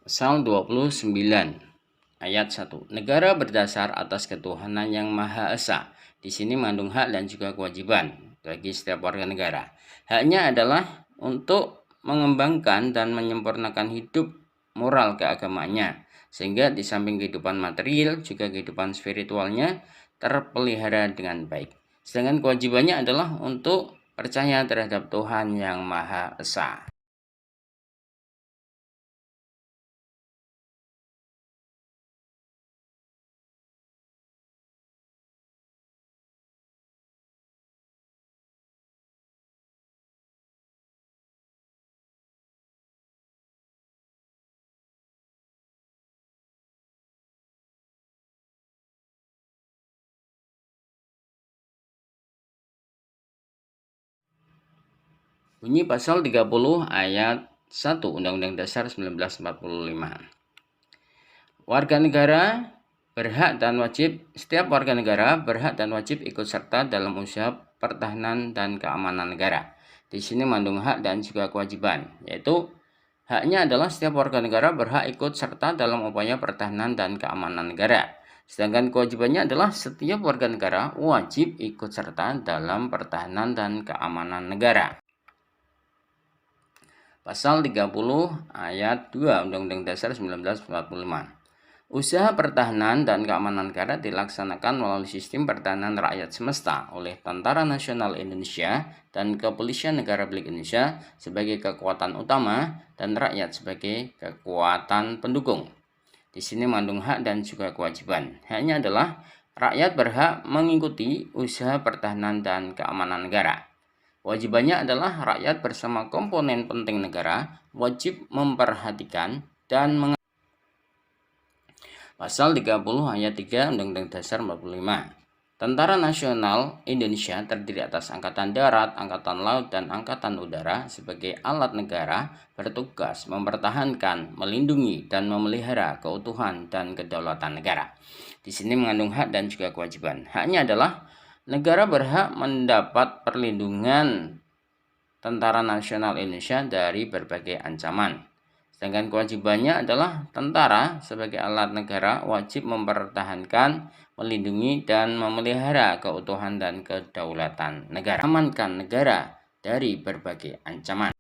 Pasal 29 ayat 1. Negara berdasar atas ketuhanan yang Maha Esa. Di sini mengandung hak dan juga kewajiban bagi setiap warga negara. Haknya adalah untuk mengembangkan dan menyempurnakan hidup moral keagamaannya, sehingga di samping kehidupan material juga kehidupan spiritualnya terpelihara dengan baik. Sedangkan kewajibannya adalah untuk percaya terhadap Tuhan yang Maha Esa. Bunyi pasal 30 ayat 1 Undang-Undang Dasar 1945. Warga negara berhak dan wajib, setiap warga negara berhak dan wajib ikut serta dalam usaha pertahanan dan keamanan negara. Di sini mengandung hak dan juga kewajiban, yaitu haknya adalah setiap warga negara berhak ikut serta dalam upaya pertahanan dan keamanan negara. Sedangkan kewajibannya adalah setiap warga negara wajib ikut serta dalam pertahanan dan keamanan negara. Pasal 30 ayat 2 Undang-Undang Dasar 1945. Usaha pertahanan dan keamanan negara dilaksanakan melalui sistem pertahanan rakyat semesta oleh Tentara Nasional Indonesia dan Kepolisian Negara Republik Indonesia sebagai kekuatan utama dan rakyat sebagai kekuatan pendukung. Di sini mengandung hak dan juga kewajiban. Haknya adalah rakyat berhak mengikuti usaha pertahanan dan keamanan negara. Kewajibannya adalah rakyat bersama komponen penting negara wajib memperhatikan dan Pasal 30 ayat 3 Undang-Undang Dasar 45. Tentara Nasional Indonesia terdiri atas Angkatan Darat, Angkatan Laut, dan Angkatan Udara sebagai alat negara bertugas mempertahankan, melindungi, dan memelihara keutuhan dan kedaulatan negara. Di sini mengandung hak dan juga kewajiban. Haknya adalah negara berhak mendapat perlindungan Tentara Nasional Indonesia dari berbagai ancaman. Sedangkan kewajibannya adalah tentara sebagai alat negara wajib mempertahankan, melindungi, dan memelihara keutuhan dan kedaulatan negara. Amankan negara dari berbagai ancaman.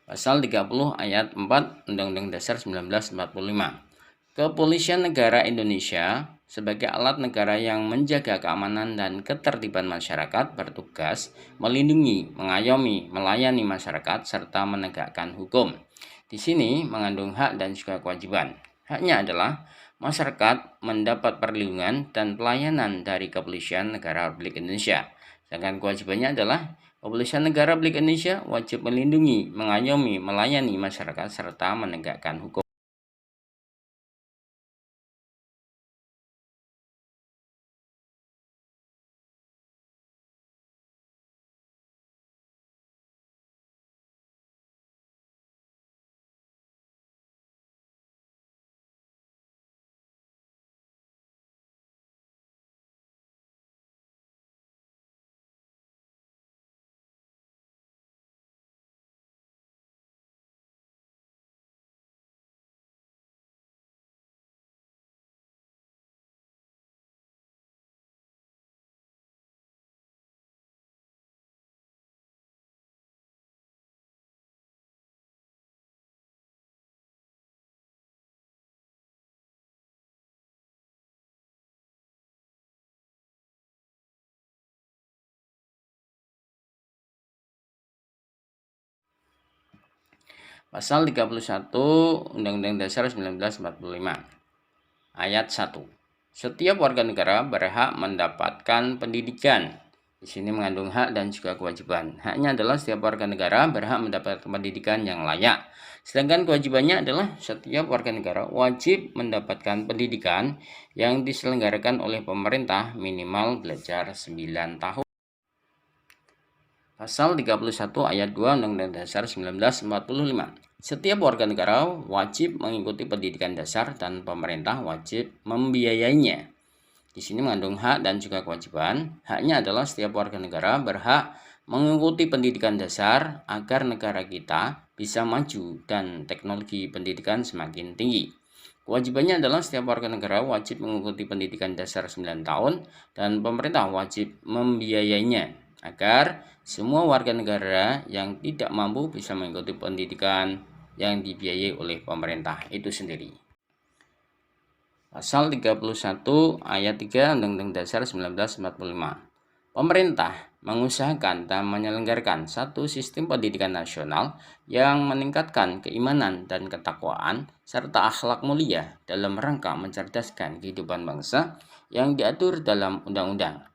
Pasal 30 ayat 4 Undang-Undang Dasar 1945. Kepolisian Negara Indonesia sebagai alat negara yang menjaga keamanan dan ketertiban masyarakat bertugas melindungi, mengayomi, melayani masyarakat serta menegakkan hukum. Di sini mengandung hak dan juga kewajiban. Haknya adalah masyarakat mendapat perlindungan dan pelayanan dari Kepolisian Negara Republik Indonesia. Sedangkan kewajibannya adalah Kepolisian Negara Republik Indonesia wajib melindungi, mengayomi, melayani masyarakat serta menegakkan hukum. Pasal 31 Undang-Undang Dasar 1945 ayat 1. Setiap warga negara berhak mendapatkan pendidikan. Di sini mengandung hak dan juga kewajiban. Haknya adalah setiap warga negara berhak mendapatkan pendidikan yang layak. Sedangkan kewajibannya adalah setiap warga negara wajib mendapatkan pendidikan yang diselenggarakan oleh pemerintah minimal belajar 9 tahun. Pasal 31 ayat 2 Undang-Undang Dasar 1945. Setiap warga negara wajib mengikuti pendidikan dasar dan pemerintah wajib membiayainya. Di sini mengandung hak dan juga kewajiban. Haknya adalah setiap warga negara berhak mengikuti pendidikan dasar agar negara kita bisa maju dan teknologi pendidikan semakin tinggi. Kewajibannya adalah setiap warga negara wajib mengikuti pendidikan dasar 9 tahun dan pemerintah wajib membiayainya agar semua warga negara yang tidak mampu bisa mengikuti pendidikan yang dibiayai oleh pemerintah itu sendiri. Pasal 31 ayat 3 Undang-Undang Dasar 1945. Pemerintah mengusahakan dan menyelenggarakan satu sistem pendidikan nasional yang meningkatkan keimanan dan ketakwaan serta akhlak mulia dalam rangka mencerdaskan kehidupan bangsa yang diatur dalam undang-undang.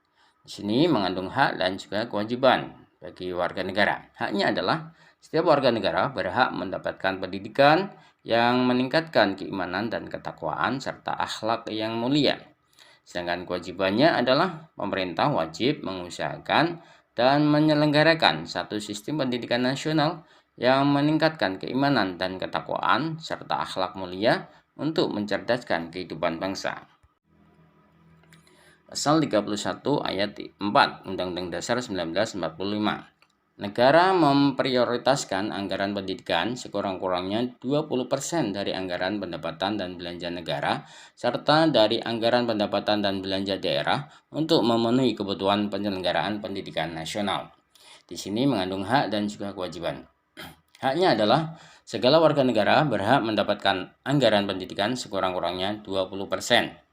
Di sini mengandung hak dan juga kewajiban bagi warga negara. Haknya adalah setiap warga negara berhak mendapatkan pendidikan yang meningkatkan keimanan dan ketakwaan serta akhlak yang mulia. Sedangkan kewajibannya adalah pemerintah wajib mengusahakan dan menyelenggarakan satu sistem pendidikan nasional yang meningkatkan keimanan dan ketakwaan serta akhlak mulia untuk mencerdaskan kehidupan bangsa. Pasal 31 ayat 4 Undang-Undang Dasar 1945. Negara memprioritaskan anggaran pendidikan sekurang-kurangnya 20% dari anggaran pendapatan dan belanja negara serta dari anggaran pendapatan dan belanja daerah untuk memenuhi kebutuhan penyelenggaraan pendidikan nasional. Di sini mengandung hak dan juga kewajiban. Haknya adalah segala warga negara berhak mendapatkan anggaran pendidikan sekurang-kurangnya 20%.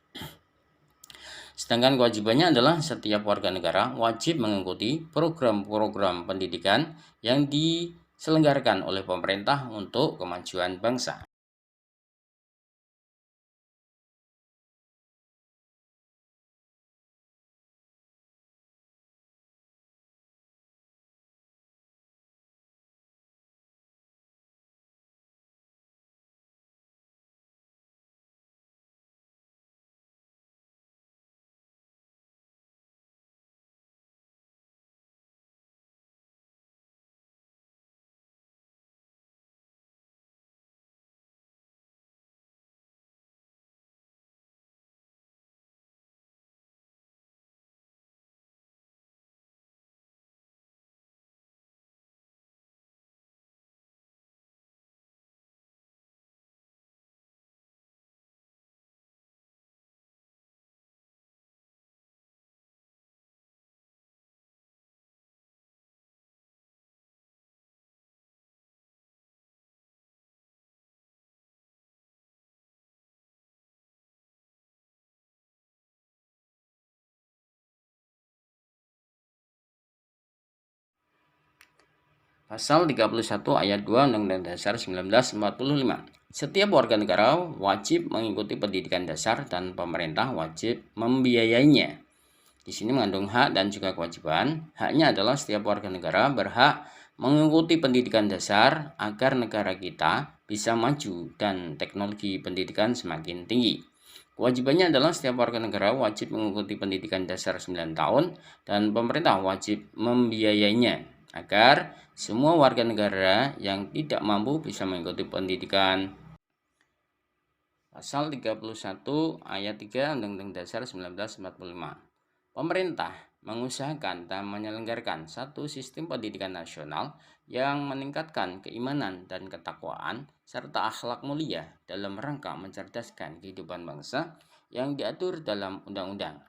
Sedangkan kewajibannya adalah setiap warga negara wajib mengikuti program-program pendidikan yang diselenggarakan oleh pemerintah untuk kemajuan bangsa. Pasal 31 ayat 2 Undang-Undang Dasar 1945. Setiap warga negara wajib mengikuti pendidikan dasar dan pemerintah wajib membiayainya. Di sini mengandung hak dan juga kewajiban. Haknya adalah setiap warga negara berhak mengikuti pendidikan dasar agar negara kita bisa maju dan teknologi pendidikan semakin tinggi. Kewajibannya adalah setiap warga negara wajib mengikuti pendidikan dasar 9 tahun dan pemerintah wajib membiayainya agar semua warga negara yang tidak mampu bisa mengikuti pendidikan. Pasal 31 ayat 3 Undang-Undang Dasar 1945. Pemerintah mengusahakan dan menyelenggarakan satu sistem pendidikan nasional yang meningkatkan keimanan dan ketakwaan serta akhlak mulia dalam rangka mencerdaskan kehidupan bangsa yang diatur dalam undang-undang.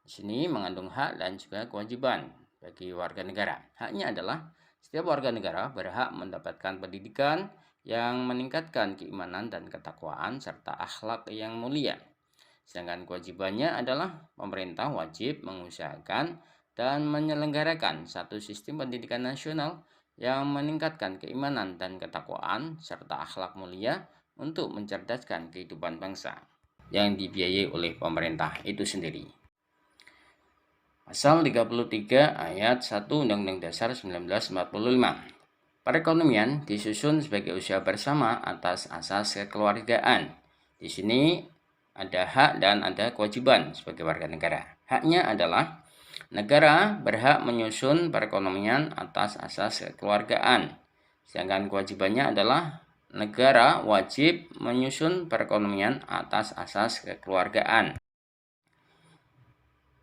Di sini mengandung hak dan juga kewajiban bagi warga negara. Haknya adalah setiap warga negara berhak mendapatkan pendidikan yang meningkatkan keimanan dan ketakwaan serta akhlak yang mulia. Sedangkan kewajibannya adalah pemerintah wajib mengusahakan dan menyelenggarakan satu sistem pendidikan nasional yang meningkatkan keimanan dan ketakwaan serta akhlak mulia untuk mencerdaskan kehidupan bangsa yang dibiayai oleh pemerintah itu sendiri. Pasal 33 ayat 1 Undang-Undang Dasar 1945. Perekonomian disusun sebagai usaha bersama atas asas kekeluargaan. Di sini ada hak dan ada kewajiban sebagai warga negara. Haknya adalah negara berhak menyusun perekonomian atas asas kekeluargaan. Sedangkan kewajibannya adalah negara wajib menyusun perekonomian atas asas kekeluargaan.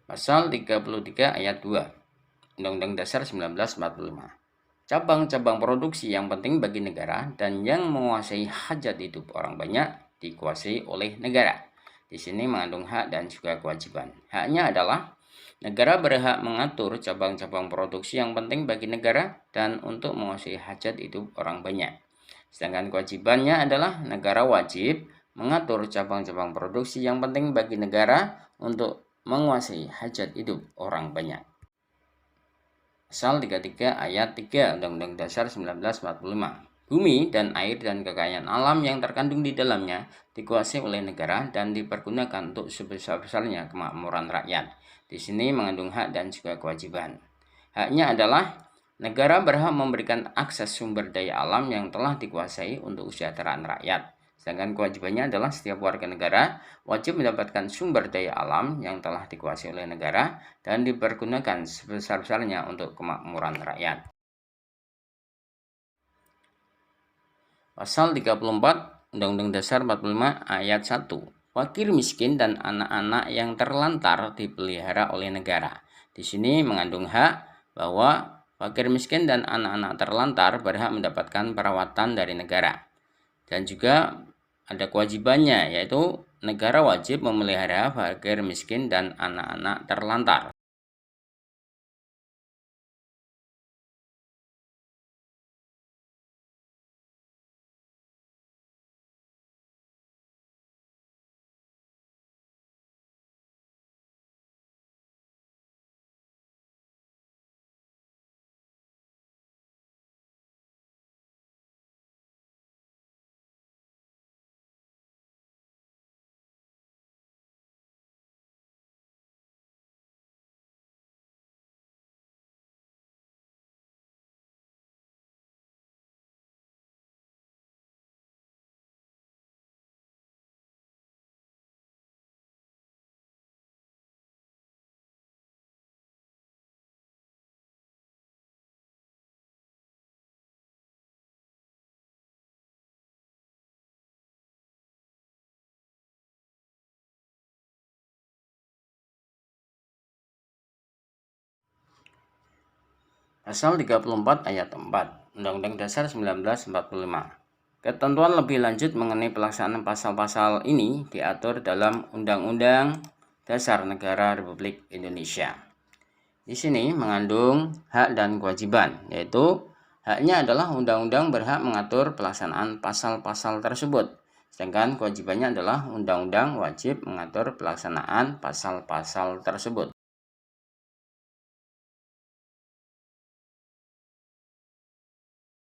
Pasal 33 ayat 2. Undang-Undang Dasar 1945. Cabang-cabang produksi yang penting bagi negara dan yang menguasai hajat hidup orang banyak dikuasai oleh negara. Di sini mengandung hak dan juga kewajiban. Haknya adalah negara berhak mengatur cabang-cabang produksi yang penting bagi negara dan untuk menguasai hajat hidup orang banyak. Sedangkan kewajibannya adalah negara wajib mengatur cabang-cabang produksi yang penting bagi negara untuk menguasai hajat hidup orang banyak. Pasal 33 ayat 3 Undang-Undang Dasar 1945. Bumi dan air dan kekayaan alam yang terkandung di dalamnya dikuasai oleh negara dan dipergunakan untuk sebesar-besarnya kemakmuran rakyat. Di sini mengandung hak dan juga kewajiban. Haknya adalah negara berhak memberikan akses sumber daya alam yang telah dikuasai untuk kesejahteraan rakyat. Sedangkan kewajibannya adalah setiap warga negara wajib mendapatkan sumber daya alam yang telah dikuasai oleh negara dan dipergunakan sebesar-besarnya untuk kemakmuran rakyat. Pasal 34 Undang-Undang Dasar 45 ayat 1. Fakir miskin dan anak-anak yang terlantar dipelihara oleh negara. Di sini mengandung hak bahwa fakir miskin dan anak-anak terlantar berhak mendapatkan perawatan dari negara. Dan juga ada kewajibannya, yaitu negara wajib memelihara fakir miskin dan anak-anak terlantar. Pasal 34 ayat 4 Undang-Undang Dasar 1945. Ketentuan lebih lanjut mengenai pelaksanaan pasal-pasal ini diatur dalam Undang-Undang Dasar Negara Republik Indonesia. Di sini mengandung hak dan kewajiban, yaitu haknya adalah undang-undang berhak mengatur pelaksanaan pasal-pasal tersebut. Sedangkan kewajibannya adalah undang-undang wajib mengatur pelaksanaan pasal-pasal tersebut.